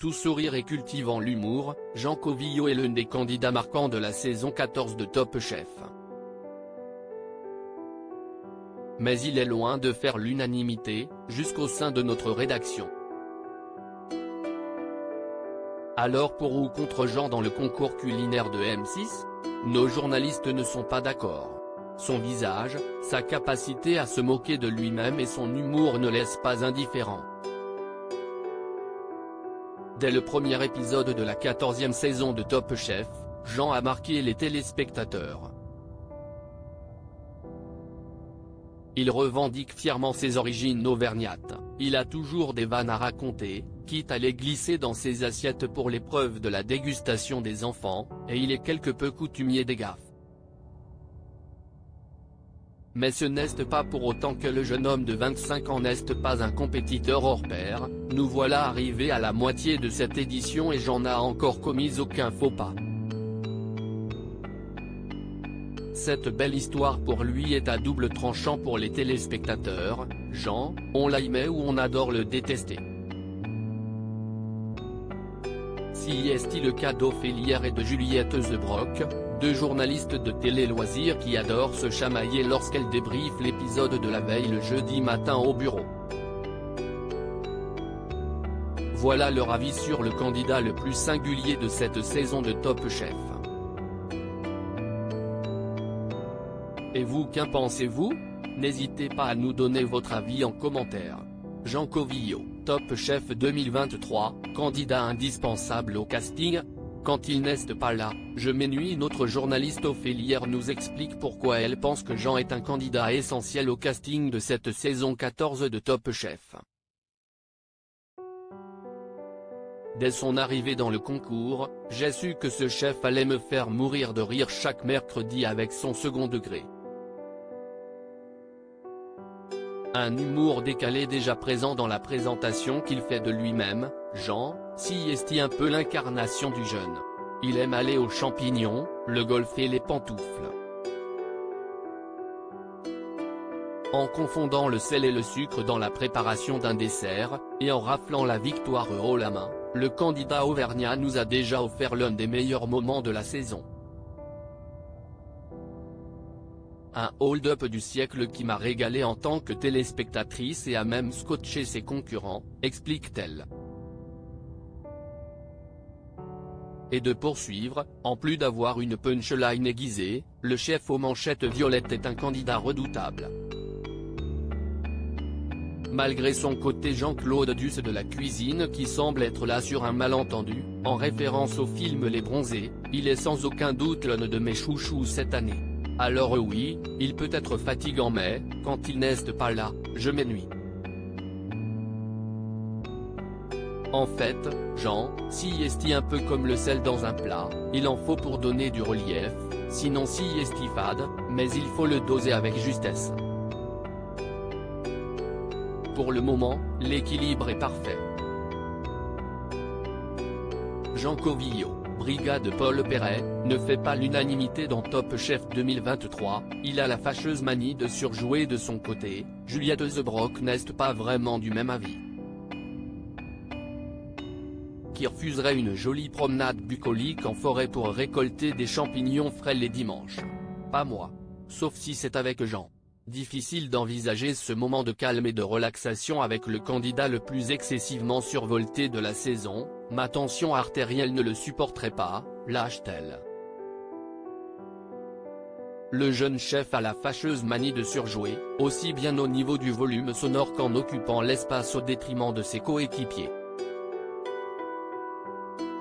tout sourire et cultivant l'humour, Jean Covillault est l'un des candidats marquants de la saison 14 de Top Chef. Mais il est loin de faire l'unanimité, jusqu'au sein de notre rédaction. Alors pour ou contre Jean dans le concours culinaire de M6 ? Nos journalistes ne sont pas d'accord. Son visage, sa capacité à se moquer de lui-même et son humour ne laissent pas indifférent. Dès le premier épisode de la 14e saison de Top Chef, Jean a marqué les téléspectateurs. Il revendique fièrement ses origines auvergnates, il a toujours des vannes à raconter, quitte à les glisser dans ses assiettes pour l'épreuve de la dégustation des enfants, et il est quelque peu coutumier des gaffes. Mais ce n'est pas pour autant que le jeune homme de 25 ans n'est pas un compétiteur hors pair. Nous voilà arrivés à la moitié de cette édition et Jean n'a encore commis aucun faux pas. Cette belle histoire pour lui est à double tranchant pour les téléspectateurs. Jean, on l'aimait ou on adore le détester. Si est-il le cas d'Ophélie et de Juliette Zebrock, deux journalistes de télé-loisirs qui adorent se chamailler lorsqu'elles débriefent l'épisode de la veille le jeudi matin au bureau. Voilà leur avis sur le candidat le plus singulier de cette saison de Top Chef. Et vous, qu'en pensez-vous? N'hésitez pas à nous donner votre avis en commentaire. Jean Covillault, Top Chef 2023, candidat indispensable au casting. Quand il n'est pas là, je m'ennuie. Notre journaliste Ophélie nous explique pourquoi elle pense que Jean est un candidat essentiel au casting de cette saison 14 de Top Chef. Dès son arrivée dans le concours, j'ai su que ce chef allait me faire mourir de rire chaque mercredi avec son second degré. Un humour décalé déjà présent dans la présentation qu'il fait de lui-même. Jean, si est un peu l'incarnation du jeune. Il aime aller aux champignons, le golf et les pantoufles. En confondant le sel et le sucre dans la préparation d'un dessert, et en raflant la victoire haut la main, le candidat auvergnat nous a déjà offert l'un des meilleurs moments de la saison. Un hold-up du siècle qui m'a régalé en tant que téléspectatrice et a même scotché ses concurrents, explique-t-elle. Et de poursuivre, en plus d'avoir une punchline aiguisée, le chef aux manchettes violettes est un candidat redoutable. Malgré son côté Jean-Claude Duss de la cuisine qui semble être là sur un malentendu, en référence au film Les Bronzés, il est sans aucun doute l'un de mes chouchous cette année. Alors oui, il peut être fatigant mais, quand il n'est pas là, je m'ennuie. En fait, Jean, si est un peu comme le sel dans un plat, il en faut pour donner du relief, sinon si est fade, mais il faut le doser avec justesse. Pour le moment, l'équilibre est parfait. Jean Covillault, brigade Paul Perret, ne fait pas l'unanimité dans Top Chef 2023, il a la fâcheuse manie de surjouer de son côté. Juliette Zebrock n'est pas vraiment du même avis. Qui refuserait une jolie promenade bucolique en forêt pour récolter des champignons frais les dimanches. Pas moi. Sauf si c'est avec Jean. Difficile d'envisager ce moment de calme et de relaxation avec le candidat le plus excessivement survolté de la saison. Ma tension artérielle ne le supporterait pas, lâche-t-elle. Le jeune chef a la fâcheuse manie de surjouer, aussi bien au niveau du volume sonore qu'en occupant l'espace au détriment de ses coéquipiers.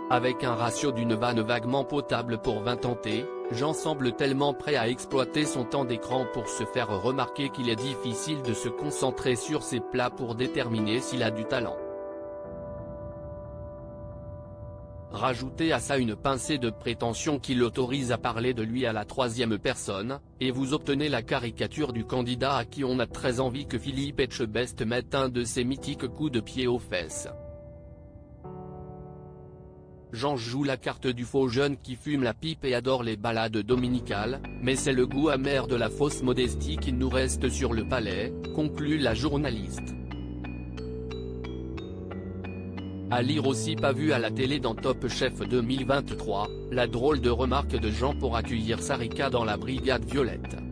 Avec un ratio d'une vanne vaguement potable pour 20 tentés, Jean semble tellement prêt à exploiter son temps d'écran pour se faire remarquer qu'il est difficile de se concentrer sur ses plats pour déterminer s'il a du talent. Rajoutez à ça une pincée de prétention qui l'autorise à parler de lui à la troisième personne, et vous obtenez la caricature du candidat à qui on a très envie que Philippe Etchebest mette un de ses mythiques coups de pied aux fesses. Jean joue la carte du faux jeune qui fume la pipe et adore les balades dominicales, mais c'est le goût amer de la fausse modestie qui nous reste sur le palais, conclut la journaliste. À lire aussi pas vu à la télé dans Top Chef 2023, la drôle de remarque de Jean pour accueillir Sarika dans la Brigade Violette.